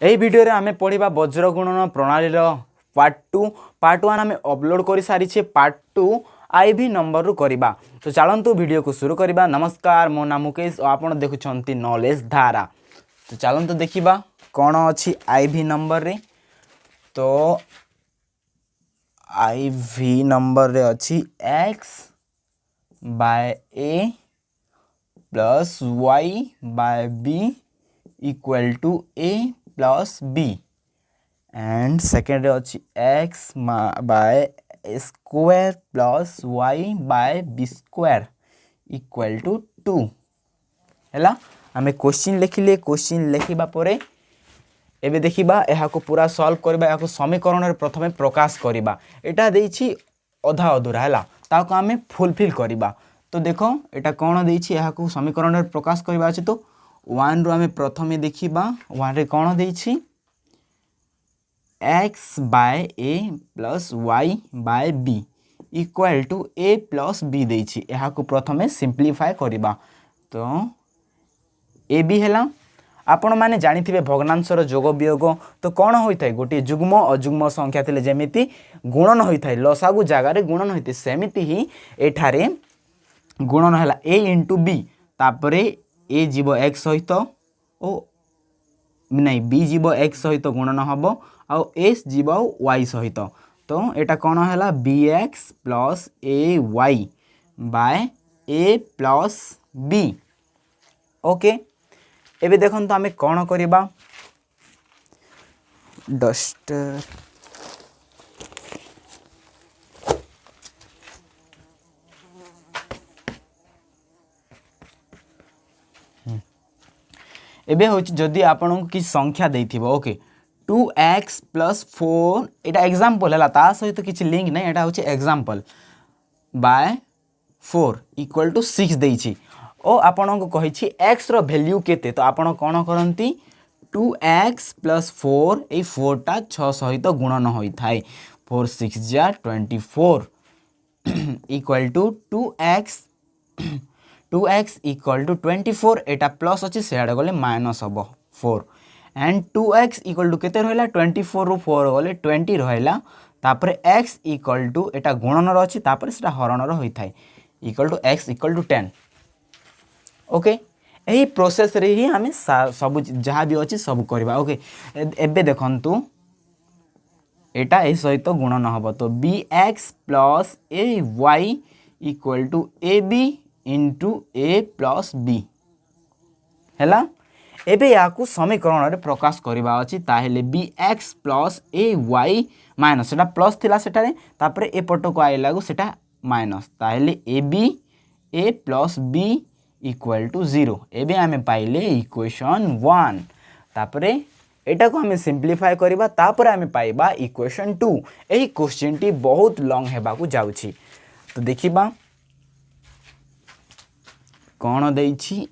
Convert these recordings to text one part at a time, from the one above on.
यही वीडियो रे आमे पढ़िबा वज्र गुणन प्रणाली पार्ट 2 पार्ट 1 आमे अपलोड कर सारी पार्ट 2 आईवी नंबर रु करबा। तो चलंतु वीडियो को शुरू करबा। नमस्कार, मो नाम मुकेश और आपण देखुछंती नॉलेज धारा। तो चलंतु देखिबा कोन अछि आईवी नंबर रे। तो आईवी नंबर रे अछि x by a plus y by b equal to a plus b and second अच्छी x by square plus y by b square equal to 2 है। आम क्वेश्चन लिखिले। क्वेश्चन लिखा परे एबे देखिबा एहा को पूरा सॉल्व करबा। एहा को समीकरण रे प्रथमे प्रकाश करबा। एटा देछि अधा अधूरा है ताको आमे फुलफिल करबा। तो देखो एटा कोन देछि एहा को समीकरण रे प्रकाश करबा अछि। तो 1 रु आमे प्रथमे देखिबा 1 रे कोन देछि x by a plus y by b equal to a plus b देछि। एहा को प्रथमे सिंप्लीफाई करबा। तो a b हैला। आपण माने जानिथिबे भग्नांशर जोग वियोग तो कौन होइथाय गोटे जुग्म अजुग्म संख्या थिले जेमिति गुणन होइथाय लसागु जगह रे गुणन होइते सेमिति ही एठारे गुणन हैला a इंटू b तापरे a जीवो x सहित ओ नहीं b जीवो x सहित गुणन हबो आ s जीवो y सहित। तो एटा कौन हैला bx plus ay by a plus b। Okay एबे देखन तो आमे कौन करिबा डस्टर एबे होछि जदि आपन को कि संख्या देथिबो ओके 2x प्लस 4 एटा एग्जांपल हैला ता सहित किछि लिंक नै एटा होछि एग्जांपल बाय 4 इक्वल टू 6 देछि ओ आपन को कहिछि x रो वैल्यू केते। तो आपन कोन करंती 2x प्लस 4 ए 4 टा 6 सहित गुणन होई थाए 4 6 जा 24 equal to 2x equal to 24 Etah plus अछि सेडा गले माइनस हबो 4 एंड 2x इक्वल टू केते रहला 24 रु 4 गले 20 रहला तापर x इक्वल टू एटा गुणन रो अछि तापर सेटा हरण रो होई थाए equal to x equal to 10। Okay एही प्रोसेस रे ही हमें सब जहाँ भी अच्छी सब करवा। ओके एबे देखंतु एटा ए सहित गुणन हबो। तो bx plus ay equal to ab into a plus b हैला। एबे याकू समीकरण रे प्रकाश करबा अछि ताहेले bx प्लस ay माइनस सेटा प्लस थिला सेटारे तापरे ए पटो को आइला गु सेटा माइनस ताहेले ab a plus b equal to 0। एबे हमें पाइले इक्वेशन 1 तापरे एटा को हमें सिंप्लीफाई करबा तापरे हमें पाइबा इक्वेशन 2। एही क्वेश्चन टी बहुत लॉन्ग हेबा को जाउछि। तो देखिबा कोन देछि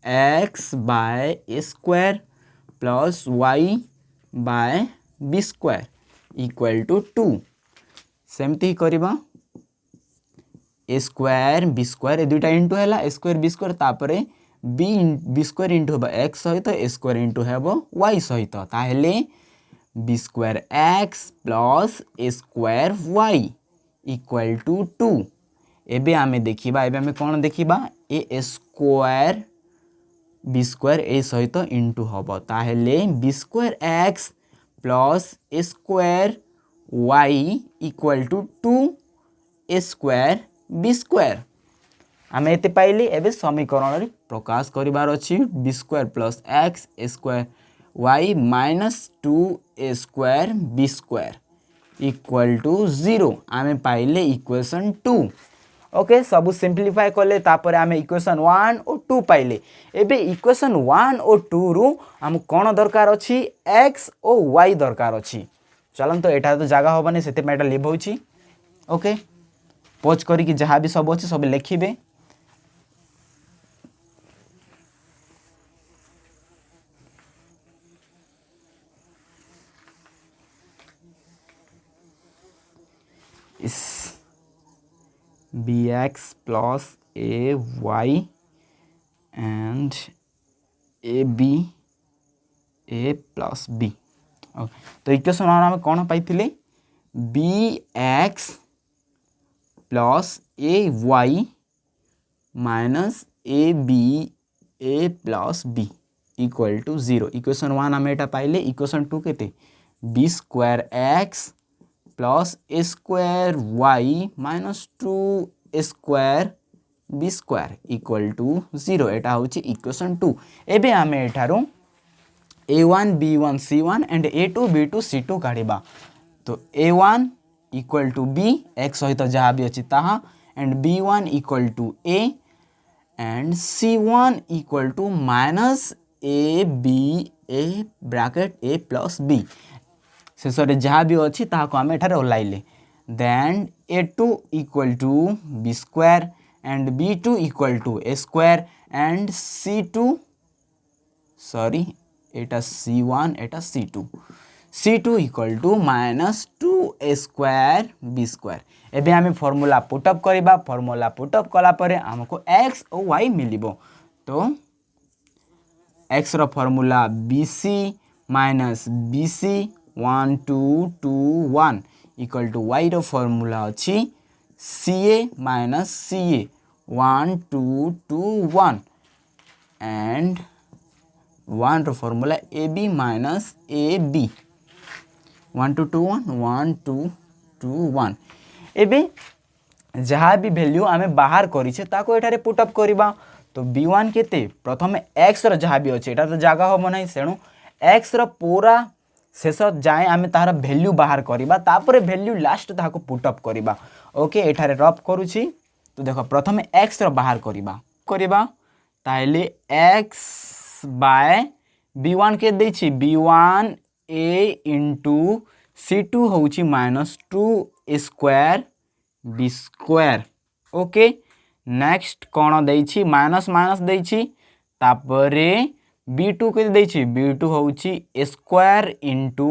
x by a square plus y by b square equal to 2 सेमती करबा a स्क्वायर b स्क्वायर ए दुटा इनटू हैला a स्क्वायर b स्क्वायर तापरे b स्क्वायर इनटू होबा x सहित a स्क्वायर इनटू हेबो y सहित ताहेले b square x plus a square y equal to 2। एबे आमे देखिबा एबे आमे कोन देखिबा a square b square a सहित इनटू होबो ताहेले b square x plus a square y equal to 2 a square b square आमे एते पाइली। एबे समीकरण रे प्रकाश करिवार अछि b square plus x a square y minus 2 a square b square equal to 0 आमे पाइले इक्वेशन 2। ओके सब सिंप्लीफाई करले तापर आमे इक्वेशन 1 और 2 पाइले। एबे इक्वेशन 1 और 2 रु हम कोन दरकार अछि x और y दरकार अछि। चलन तो एटा तो जगह होबनी सेते मेटा लिव होछि। ओके पोज करी कि जहाँ भी सब अच्छे सब लिखिबे। इस bx plus ay and ab A plus B. तो इक्वेशन 1 आम कौन पाई B X plus A Y minus A B A plus B equal to 0। Equation 1 आम एटा पाइले। इक्वेशन 2 केते B square X plus A square Y minus 2 square B square equal to 0। एटा होची इक्वेशन 2। एबे आमे एठारो a1 b1 c1 and a2 b2 c2 काढिबा। तो a1 equal to b x सहित जहाँ भी अच्छी ताहा and b1 equal to a and c1 equal to minus A B A bracket A plus B शेष में जहाँ भी अच्छी ताको आम एठारे ओल्लाइले। Then a2 equal to B square and b2 equal to A square and c2 sorry एटा c1 एटा c2 equal to minus 2 A square B square. एबे आम फॉर्मूला पुटअप करवा। फॉर्मूला पुटअप कला परे हमको x और y मिलिबो। तो x रो formula bc minus bc 1 2 2 1 equal to y रो फॉर्मूला अच्छी ca माइनस ca 1 2 2 1 एंड 1 रो फॉर्मूला ab माइनस ab 1 2 2 1 1 2 2 1। एबे जहाँ भी वैल्यू आमे बाहर करिछे ताको एठारे पुटअप करबा। तो b1 केते प्रथम x रो जहाँ भी अच्छे एटा तो जगह होबो नै सेणु x रो पूरा शेष जाए आमे तार वैल्यू बाहर करबा तापरे वैल्यू लास्ट ताको पुटअप करबा। ओके एठारे रफ करूछि। तो देखो प्रथम x रो बाहर करबा ताइले x बाय b1 के देछि b1 a इंटू c2 होउछि minus 2 square B square. Okay next कौन देछि माइनस माइनस देछि तापरे b2 के देछि b2 होउछि स्क्वायर इंटू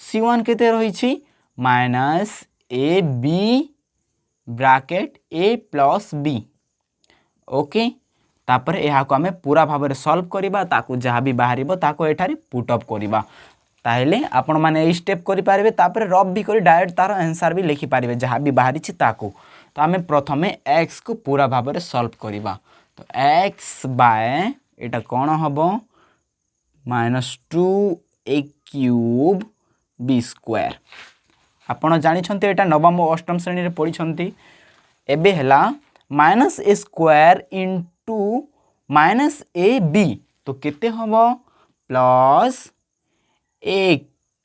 c1 केते रहिछि minus A B bracket A plus B. Okay तापर यहाँ को आमे पूरा भाव में सॉल्व करिबा ताकू जहाँ भी बाहरिबो ताको एठारे पुटअप करिबा। ताहले आपण माने ए स्टेप करि पारिबे तापर रफ भी करी डायरेक्ट तार आंसर भी लिखि पारिबे जहाँ भी बाहरिछि ताको। तो आमे प्रथमे x को पूरा भाव में सॉल्व करिबा। तो x बाय एटा कोन हबो minus 2 a cube b square. आपण जानि छन्ते एटा नवम और अष्टम श्रेणी रे पढि छन्ती। एबे हला minus a square into minus A b तो केते हबो plus a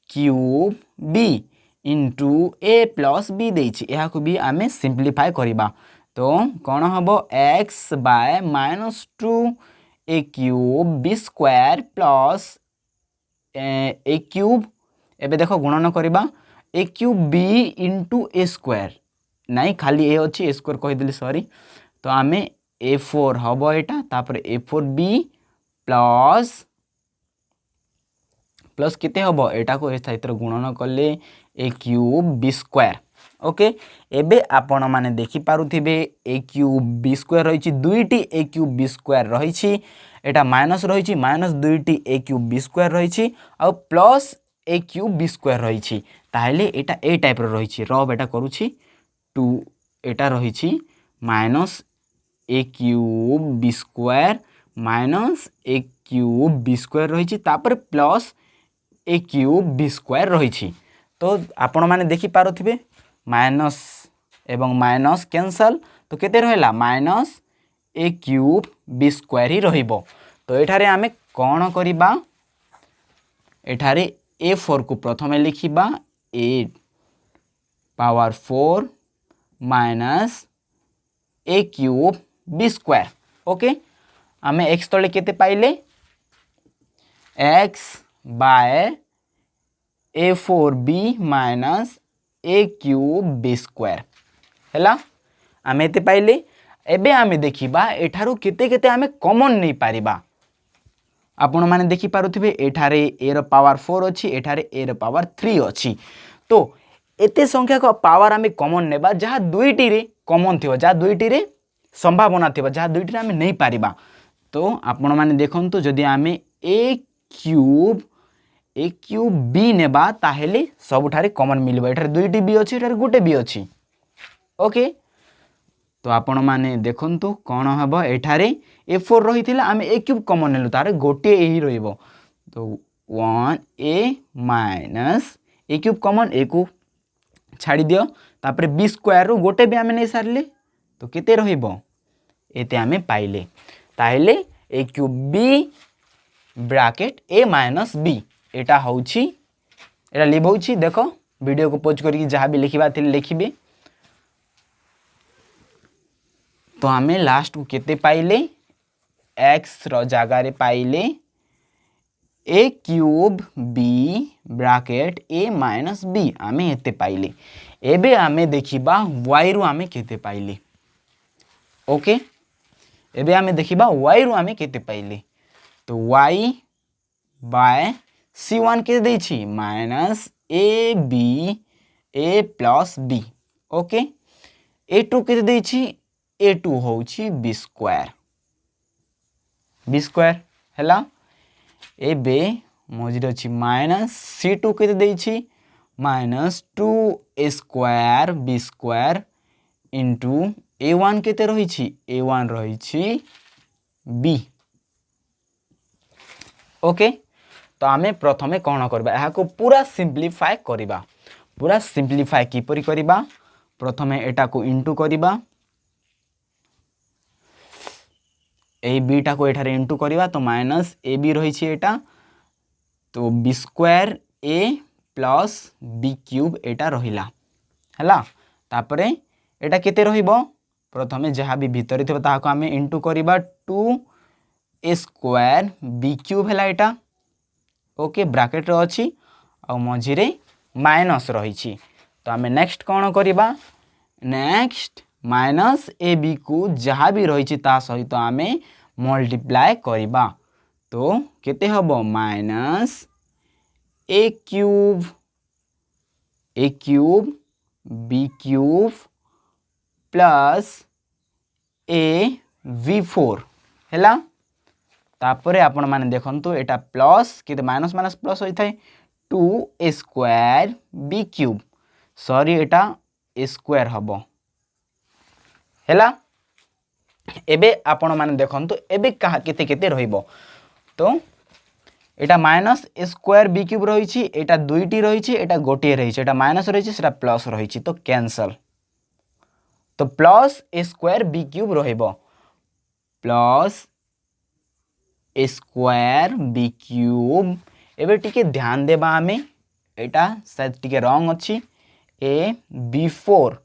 cube b into a plus b देछि। यहाँ को भी आमे सिंप्लीफाई करिबा। तो कौन हबो x by minus 2 a cube b square plus a cube एबे देखो गुणन करिबा a cube b into a square नहीं खाली ए अच्छी ए स्क्वायर कहीदेली सॉरी। तो आमे a4 हबो एटा तापर a4 b प्लस प्लस केते हबो एटा को ए सहित गुणन कले ए क्यूब बी स्क्वायर। ओके एबे आपण माने देखि पारुथिबे ए क्यूब बी स्क्वायर रहिछि दुईटी ए क्यूब बी स्क्वायर रहिछि एटा माइनस रहिछि माइनस दुईटी ए क्यूब बी स्क्वायर रहिछि आ plus a cube b square रहिछि। ताहले एटा ए टाइप रो रहिछि रब एटा करूछि 2 एटा रहिछि minus a cube b square minus a cube b square रहिछि तापर plus a cube b square रहिछि। तो आपण माने देखि पारुथिबे माइनस एवं माइनस कैंसल तो केते रहला minus a cube b square ही रहिबो। तो एठारे आमे कोन करिबा एठारे a4 को प्रथमे लिखिबा a power 4 minus a cube b square. Okay आमे x तले केते पाइले x by a4b minus a cube b square हैला आमे एते पाइले। एबे आमे देखिबा एठारू केते केते आमे कॉमन नै पारिबा। आपण माने देखि पारुथिबे एठारे a रो पावर 4 अछि एठारे a रो पावर 3 अछि। तो एते संख्या को पावर आमे कॉमन नेबा जहा दुईटी रे कॉमन थिबो जहा दुईटी रे संभावना थिबो जहा दुईटी रे आमे नै पारिबा। तो आपण माने देखंतु जदि आमे a cube A cube B नेबा ताहेले सबुठारे कॉमन मिलबो एठारे दुईटी बी अछि एठारे गुटे बी अछि ओके तो आपण माने देखंतु कोन हबो एठारे a4 रहिथिला आमे a क्यूब कॉमन नेलु तारे गोटे ए ही रहइबो तो 1a minus a cube common a को छाड़ी दियो तापर b स्क्वायर रो गोटे भी आमे नै सारले तो केते रहइबो एते आमे पाइले ताहेले a cube b bracket a minus b एटा होउछि एटा लिखौछि देखो वीडियो को पॉज करके जहां भी लिखिबा थिले लिखिबे तो आमे लास्ट को केते पाइले x रो जागा रे पाइले a cube b bracket a minus b आमे एते पाइले एबे आमे देखिबा y रो आमे केते पाइले ओके एबे आमे देखिबा y रो आमे केते पाइले तो y बाय c1 के दै छी minus ab a plus b okay a2 के दै छी a2 होउछि b स्क्वायर हैला एबे मझिरे अछि माइनस c2 के दै छी minus 2a square b square into a1 केते रही छी a1 रही छी b ओके तो आमे प्रथमे कोन करबा एहा को पूरा सिंपलीफाई करबा पूरा सिंपलीफाई किपरि करबा प्रथमे एटा को इनटू करबा ए बी टा को एठारे इनटू करबा तो माइनस ए बी रही छी एटा तो b square a plus b cube एटा रहिला हैला तापरे एटा केते रहिबो प्रथमे जहा भी भीतर थिबा ताहा को आमे इनटू करबा 2a स्क्वायर b क्यूब हैला एटा ओके ब्रैकेट रो अछि आ मझिरे माइनस रही छी तो आमे नेक्स्ट कोन करबा नेक्स्ट माइनस ए बी को जहा भी रही छी ता सहित आमे मल्टीप्लाई करबा तो केते हबो minus a cube b cube plus a v4 हैला तापरे आपण माने देखंतु एटा प्लस केते माइनस माइनस प्लस होई थाए 2a square b cube sorry Etah a square हबो हैला एबे आपण माने देखंतु एबे कहा केते केते रहइबो तो एटा minus a square b cube रही छी एटा दुईटी रही छी एटा गोटे रही छी एटा माइनस रही छी सेटा प्लस रही छी तो कैंसल तो plus a square b cube रहइबो plus a square b cube एबे टिके ध्यान देबा हमें एटा शायद टिके रॉन्ग अछि a b4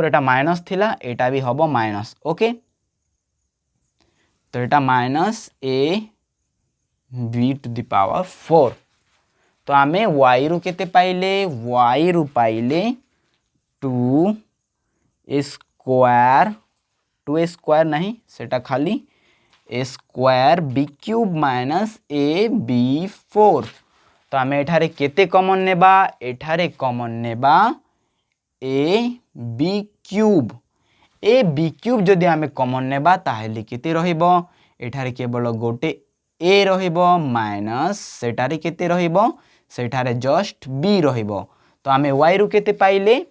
एटा माइनस थिला एटा भी हबो माइनस ओके तो एटा minus a b to the power 4 तो आमे y रु केते पाइले y रु पाइले 2a स्क्वायर नहीं सेटा खाली a square b cube minus a b4 तो आमे एठारे केते कॉमन नेबा एठारे कॉमन नेबा a b क्यूब जदि आमे कॉमन नेबा ताहेले केते रहिबो एठारे केवल गोटे a रहिबो माइनस सेटारे केते रहिबो सेठारे जस्ट b रहिबो तो आमे y रु केते पाइले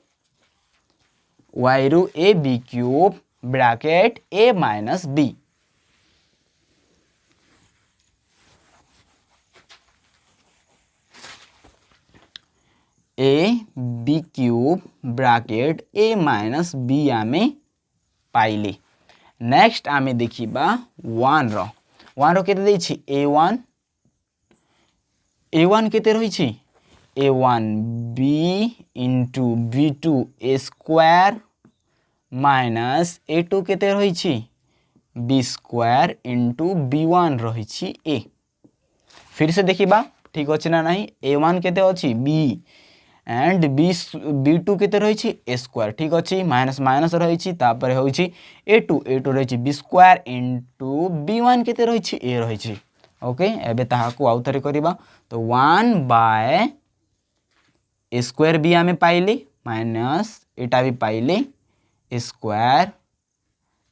y रु a b cube bracket a minus b a b cube bracket a minus b आमे पाइले नेक्स्ट आमे देखिबा 1 रो केते दै छी a1 केते रही छी a1 b into b2 a square minus a2 केते रही छी b स्क्वायर into b1 रही छी a फिर से देखिबा ठीक अछि ना नहीं a1 केते अछि b एंड b2 केते रही छी a स्क्वायर ठीक अछि माइनस माइनस रही छी तापर होई छी a2 रही छी b स्क्वायर into b1 केते रही छी a रही छी ओके एबे ताहा को आउथरे करबा तो 1 बाय a स्क्वायर b आमे पाइले माइनस एटा भी पाइले a square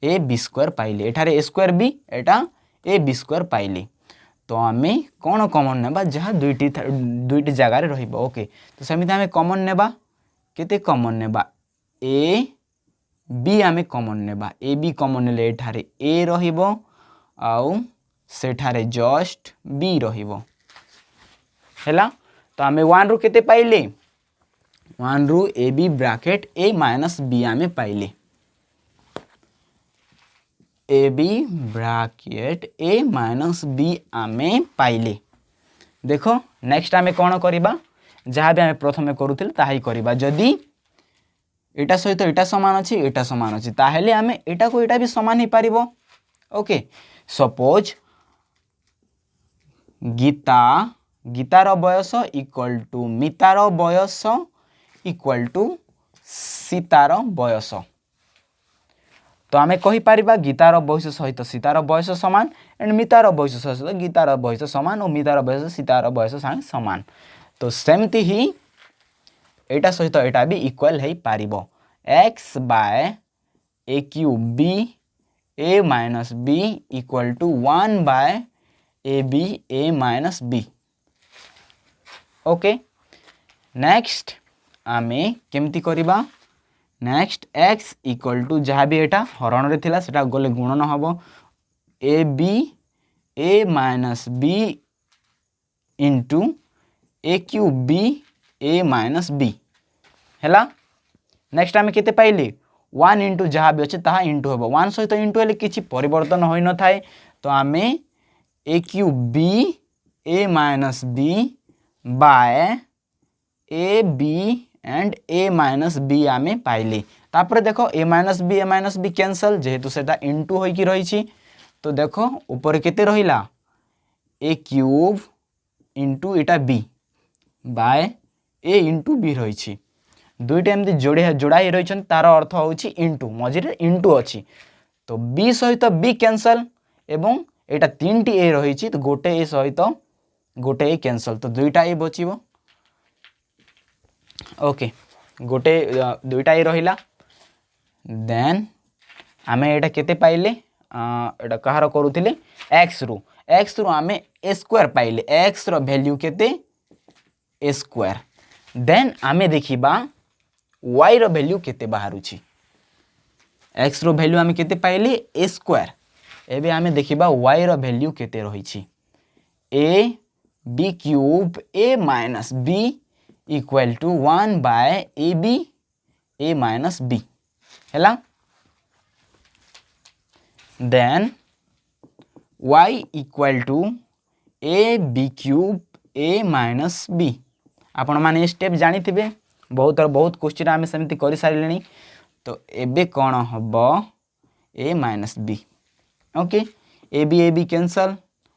a b square पाइले एठारे a square b Etah a b square पाइले तो आमे कौन कॉमन नेबा जहाँ दुईटी जगार रहिबो ओके तो सेमिति आमे कॉमन नेबा केते कॉमन नेबा ए बी आमे कॉमन नेबा ए बी कॉमन नेले एठारे ए रहिबो आउ सेठारे जस्ट बी रहिबो हैला तो आमे 1 रु केते पाइले 1 रु a B bracket a minus B आमे पाइले a B bracket a minus B आमे पाइले देखो नेक्स्ट आमे कौन करिबा जहाँ भी आमे प्रथमे करूथिल ताही करिबा जदी एटा सहित एटा समान अछि ताहेले आमे एटा को एटा भी समान ही पारिबो ओके सपोज गीतार बयस इक्वल टू मितार बयस इक्वल टू सीतार बयस तो आमे कहि पारिबा गीतार बयस सहित सीतार बयस समान एंड मितार बयस सहित गीतार बयस समान और मितार बयस सीतार बयस समान तो सेमती ही एटा सहित एटा भी इक्वल है पारिबो x by a cube b a minus b equal to 1 by a b a minus b okay next आमे केमती करिबा नेक्स्ट x इक्वल टू जहाँ भी एटा हरण रे थिला सेटा गले गुणन हबो a B A minus b into a cube B A minus b हैला नेक्स्ट आमे केते पाइले 1 इंटू जहाँ भी अच्छे ताहा इंटू हबो 1 सहित इंटू हेले किछि परिवर्तन होई न थाए तो आमे A cube B A minus B by A B and A minus B आमे पाइले तापर देखो ए माइनस बी कैंसल जेहेतु सेटा इंटू होई कि रही तो देखो ऊपर केते रहिला ए cube into Etah B by A into B रही दुईटा एमती जोड़ा ही रही तार अर्थ होची इंटू मझिरे इंटू अच्छी तो बी सहित बी कैंसल एवं एटा 3टी ए रही तो गोटे ए सहित गोटे ए कैंसल तो दुईटा ए बचिबो ओके गोटे दुईटा ए रहिला देन आमे एटा केते पाइले एटा कहार करूथिले x रु आमे a स्क्वायर पाइले x रो वैल्यू केते a स्क्वायर देन आमे देखिबा y रो वैल्यू केते बाहरुछि x रो वैल्यू आमे केते पाइले a स्क्वायर एबे आमे देखिबा y रो वैल्यू केते रहिछि a b cube a minus b equal to 1 by A B A minus b हैला then y equal to a b cube a minus b आपण माने स्टेप जानी थिबे बहुत क्वेश्चन आमे सेमती करि सारिलेनी तो एबे कोन हबो a minus b okay a b cancel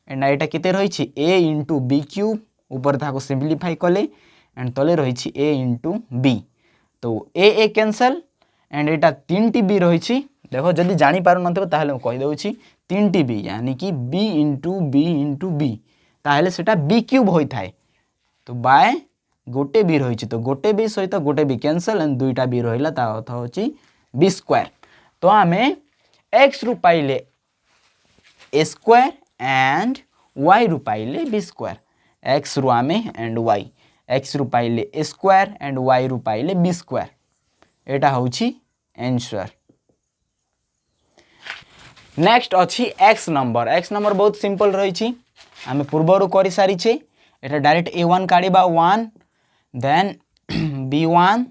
and एटा केते रहिछि a इंटू बी क्यूब ऊपर ताको सिंपलीफाई कले एंड तले रही ए इंटू बी तो ए कैंसल एंड एटा 3टी बी रही देखो जदि जानी पारु नथबो ताहले कहि दउछि 3टी बी यानी कि बी इंटू बी ताहले सेटा बी क्यूब होई थाए तो बाय गोटे बी रही तो गोटे बी सहित गोटे बी कैंसल एंड दुईटा बी रहिला ता अर्थ होछि बी स्क्वायर तो आमे x रु पाइले a स्क्वायर एंड y रु पाइले b स्क्वायर x रु आमे एंड y x रु पाइले a स्क्वायर एंड y रु पाइले b स्क्वायर एटा होछि आंसर नेक्स्ट अच्छी x नंबर बहुत सिंपल रही आमे पूर्वर करि सारी छे एटा डायरेक्ट a1 काढिबा 1 देन b1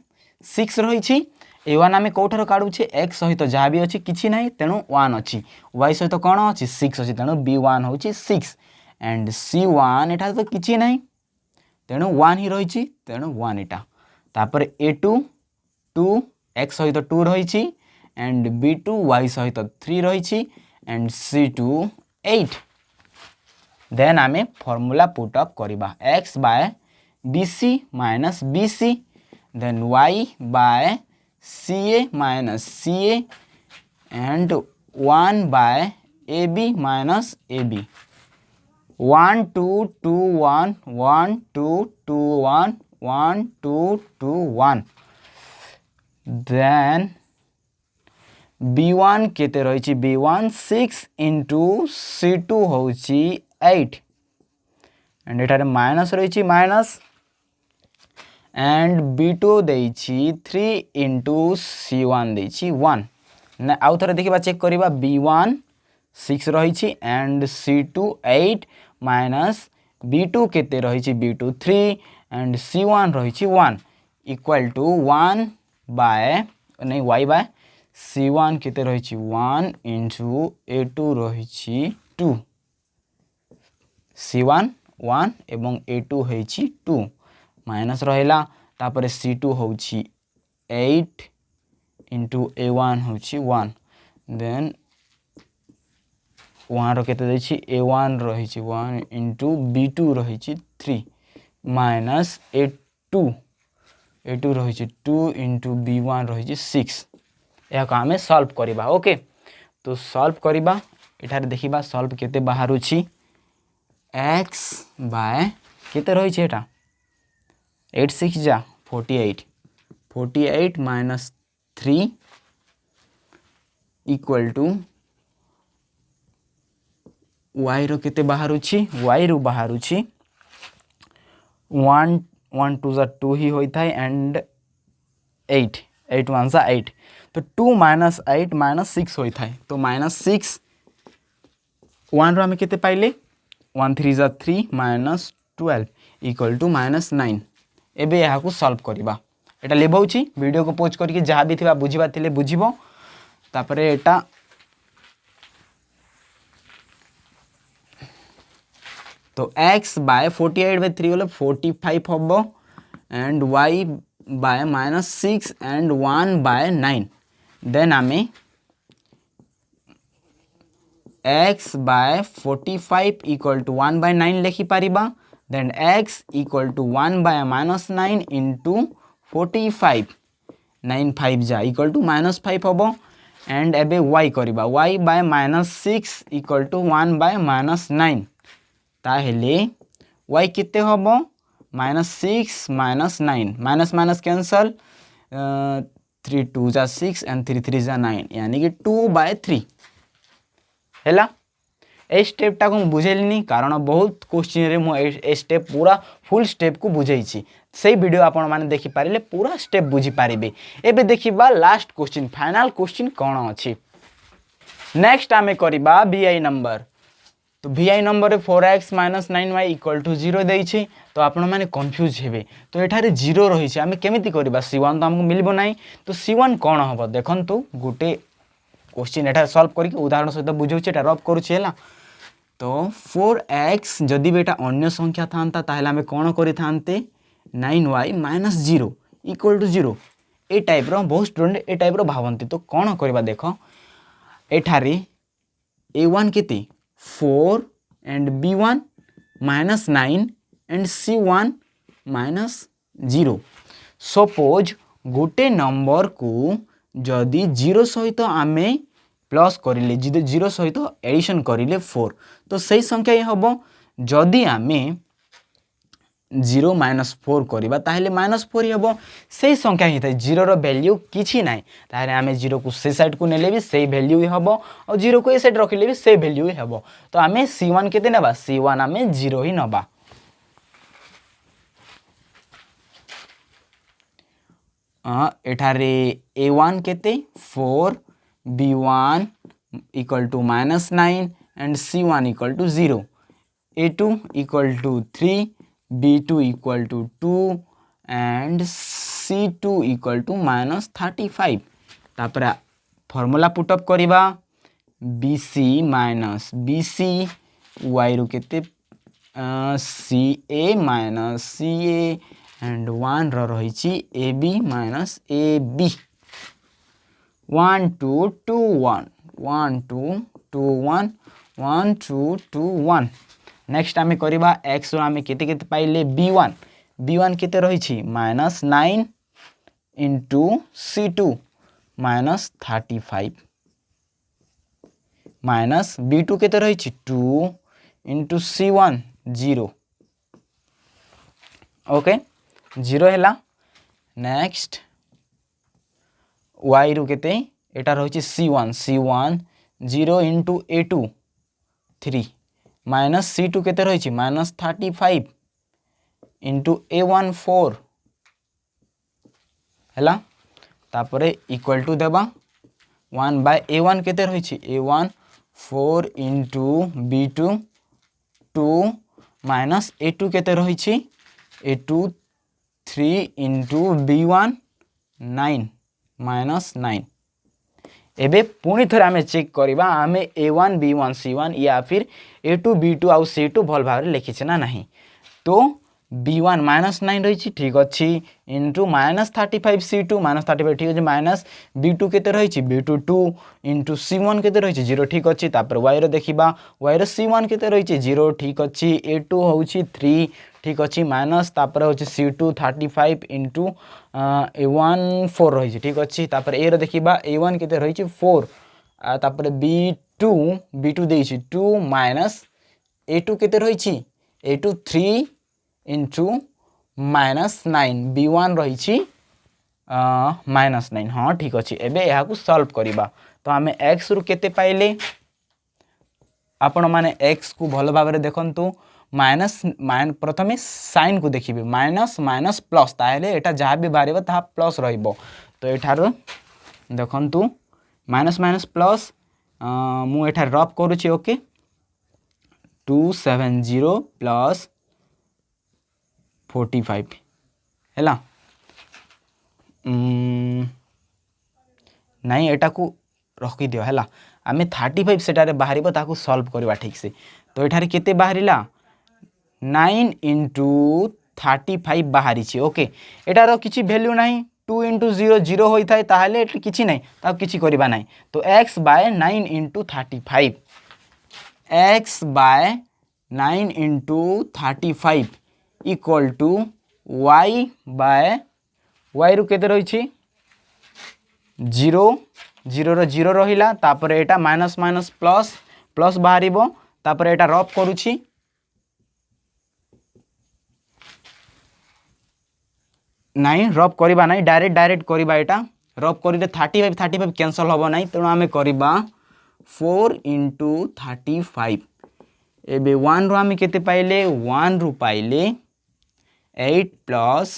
6 रही a1 आमे कोठर काढु छे x सहित जहाँ भी अछि किछि नाही तेनु 1 अछि y सहित कोन अछि 6 अछि तेनु b1 होछि 6 एंड c1 एटा तो किछि नाही तेनु 1 ही रही तेनु 1 एटा तापर a2 2 x सहित 2 रही एंड b2 y सहित 3 रही एंड c2 8 देन आमे फॉर्मूला पुट अप करिबा x by bc minus bc then y by ca minus ca and 1 by ab minus ab 1 2 2 1 1 2 2 1 1 2 2 1 then b1 केते रही b1 6 इंटू c2 होची 8 and एठारे minus रही minus and B2 देछि 3 into C1 देछि 1 ना आउ थरे देखिबा चेक करिबा B1 6 रही एंड C2 8 माइनस B2 केते रही B2 3 एंड C1 रही 1 इक्वल टू 1 बाय नहीं y बाय C1 केते रही 1 इंटू A2 रही 2 C1 1 एवं A2 होइछि 2 माइनस रहिला तापर C2 होछि 8 इंटू A1 होछि 1 देन 1 रो केते दैछि A1 रहिछि 1 इंटू B2 रहिछि 3 माइनस A2 रहिछि 2 इंटू B1 रहिछि 6 या का हमें सॉल्व करिबा ओके तो सॉल्व करिबा एठारे देखिबा सॉल्व केते बाहरुछि x बाय केते रहिछि एटा 8 6 जा 48 माइनस 3 इक्वल टू y रो केते बाहरुछि y रो बाहरुछि 1 1 2 जा 2 ही होई थाई एंड 8 8 1 जा 8 तो 2 माइनस 8 माइनस 6 होई थाई तो माइनस 6 1 रो हमें केते पाइले 1 3 जा 3 माइनस 12 इक्वल टू माइनस 9 एबे यहाँ को सॉल्व करिबा एटा लेबौछि वीडियो को पोज करके जहाँ भी थिबा बुझिबा थिले बुझिबो तापरे एटा तो x बाय 48 बाय 3 होले 45 हबो and y by minus 6 and 1 by 9 then आमे x by 45 equal to 1 by 9 लिखि पारिबा then x equal to 1 by minus 9 into 45 9 5 जा equal to minus 5 होबो and एबे y करिबा y by minus 6 equal to 1 by minus 9 ताहेले y किते होबो minus 6 minus 9 minus minus cancel 3 2 जा 6 and 3 3 जा 9 यानी कि 2 by 3 हैला ए स्टेपटा को बुझेलिनी कारण बहुत क्वेश्चन रे मो ए स्टेप पूरा फुल स्टेप को बुझेइछि सेही वीडियो आपण माने देखि पारिले पूरा स्टेप बुझी पारिबे एबे देखिबा लास्ट क्वेश्चन फाइनल क्वेश्चन कोन अछि नेक्स्ट आमे करिबा VI नंबर तो VI नंबर रे 4x - 9y = 0 देइछि तो आपण माने कंफ्यूज हेबे तो एठारे 0 रहिछि आमे केमिति करिबा C1 तो हमको मिलबो नाही तो C1 कोन हबो देखंतु गुटे क्वेश्चन एठारे सॉल्व करिक उदाहरण सहित बुझौछि एटा रफ करूछि हैला तो 4x जदि बेटा अन्य संख्या थांता ताहले हमें कोन करि थांते 9y - 0 = 0 ए टाइप रो बहुत स्टूडेंट ए टाइप रो भावंती तो कोन करबा देखो एठारे a1 केते 4 and b1 - 9 and c1 - 0 suppose गोटे नंबर को जदि 0 सहित आमे प्लस करिले 0 सहित एडिशन करिले 4 तो सही संख्या ये हबो जदि आमे 0 - 4 करिबा ताहले -4 ही हबो सही संख्या ही थाय 0 रो वैल्यू किछि नाही ताहले आमे 0 को से साइड को नेले भी सही वैल्यू ही हबो और 0 को ए साइड रखिले भी सही वैल्यू ही हबो तो आमे c1 केते नेबा c1 आमे 0 ही नबा एठारे a1 केते 4 b1 = -9 and c1 = 0 a2 = 3 b2 = 2 and c2 = -35 तापर फार्मूला पुट अप करिबा bc - bc y रो केते ca - ca and 1 रो रहिछि ab - ab 1 2 2 1 1 2 2 1 1 2 2 1 नेक्स्ट आमे करिबा x रो आमे केते केते पाइले b1 केते रहिछि -9 into c2 -35 माइनस b2 केते रहिछि 2 into c1 0 ओके 0 हैला नेक्स्ट y रो केते एटा रहिछि c1 0 into a2 3 minus C to केते रही माइनस 35 इंटू A1 4 है तापरे इक्वल टू देबा 1 बाय A1 केते रही A1 4 into B2 2 minus A2 केते रही A2 3 इंटू B1 9 माइनस 9 एबे पुणी थोड़े आमे चेक करवा आमे A1 B1 C1 या फिर A2 B2 आउ C2 भल भाव लिखी ना नहीं तो B1 माइनस 9 रही ठीक अच्छी इंटू माइनस 35 C2 माइनस 35 ठीक अच्छे माइनस B2 केते रही B2 2 इंटू C1 केते रही 0 ठीक अच्छी तापर y रो देखिबा y रो C1 केते रही 0 ठीक अच्छी A2 होची 3 ठीक अच्छी माइनस तापर होची C2 35 इंटू A1 4 रही ठीक अच्छी तापर ए रो देखिबा A1 केते रही 4 तापर B2 देइछि 2 माइनस A2 केते रही A2 3 इंटू माइनस 9 B1 रही माइनस 9 हाँ ठीक अच्छे एबे यहाँ को सॉल्व करिबा तो आमे x रु केते पाइले आपण माने x को भल भाव में देखंतु माइनस प्रथमे साइन को देखिबे माइनस माइनस प्लस ताहेले एटा जहाँ भी बाहर ता प्लस रहिबो तो एठार देखंतु माइनस माइनस प्लस मु एठार रफ करूची ओके 270 प्लस 45 हैला नहीं एटा को रखी दियो हैला आमे 35 सेटारे बाहरिबो ताकू सॉल्व करबा ठीक से तो एठारे केते बाहरिला 9 इंटू 35 बाहरी छी ओके एटारो किछि वैल्यू नहीं 2 इंटू 0 0 होई थाए ताहले किछि नहीं ताकू किछि करबा नहीं तो x by 9 into 35 x by 9 into 35 equal to y by y रु केते रही 0 0 रो 0 रहिला तापर एटा माइनस माइनस प्लस प्लस बाहरिबो तापर एटा रफ करूची नहीं रफ करिबा नहीं डायरेक्ट करिबा एटा रफ करिले 35 कैंसल होबो नहीं तेणु आमे करिबा 4 इंटू 35 एबे 1 रु आमे केते पाइले 1 रु पाइले 8 प्लस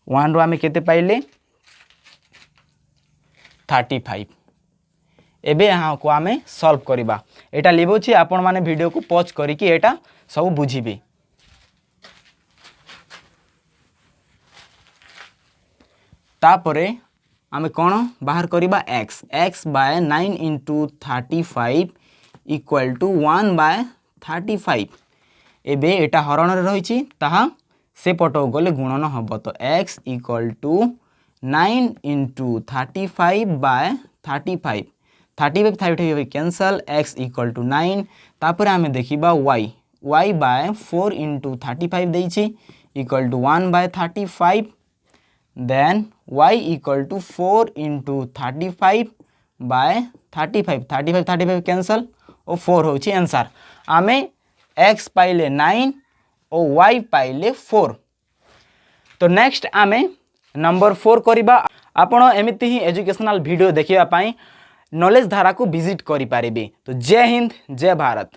1 रु आमे केते पाइले 35 एबे यहाँ को आमे सॉल्व करिबा एटा लिबोछि आपण माने वीडियो को पॉज करिकि एटा सब बुझिबे तापरे आमे कोन बाहर करिबा x by 9 into 35 equal to 1 by 35 एबे एटा हरण रे रहिछि ताहा से पटो गले गुणन हबो तो x equal to 9 into 35 by 35 35 cancel x equal to 9 तापर आमे देखिबा y बाय 4 इंटू 35 देइछि equal to 1 by 35 then y equal to 4 into 35 by 35 cancel और 4 होछि आंसर आमे x पाइले 9 और y पाइले 4 तो नेक्स्ट आमे नंबर 4 करिबा आपण एमिति ही एजुकेशनल वीडियो देखिबा पई नॉलेज धारा को विजिट करि पारिबे तो जय हिंद जय भारत।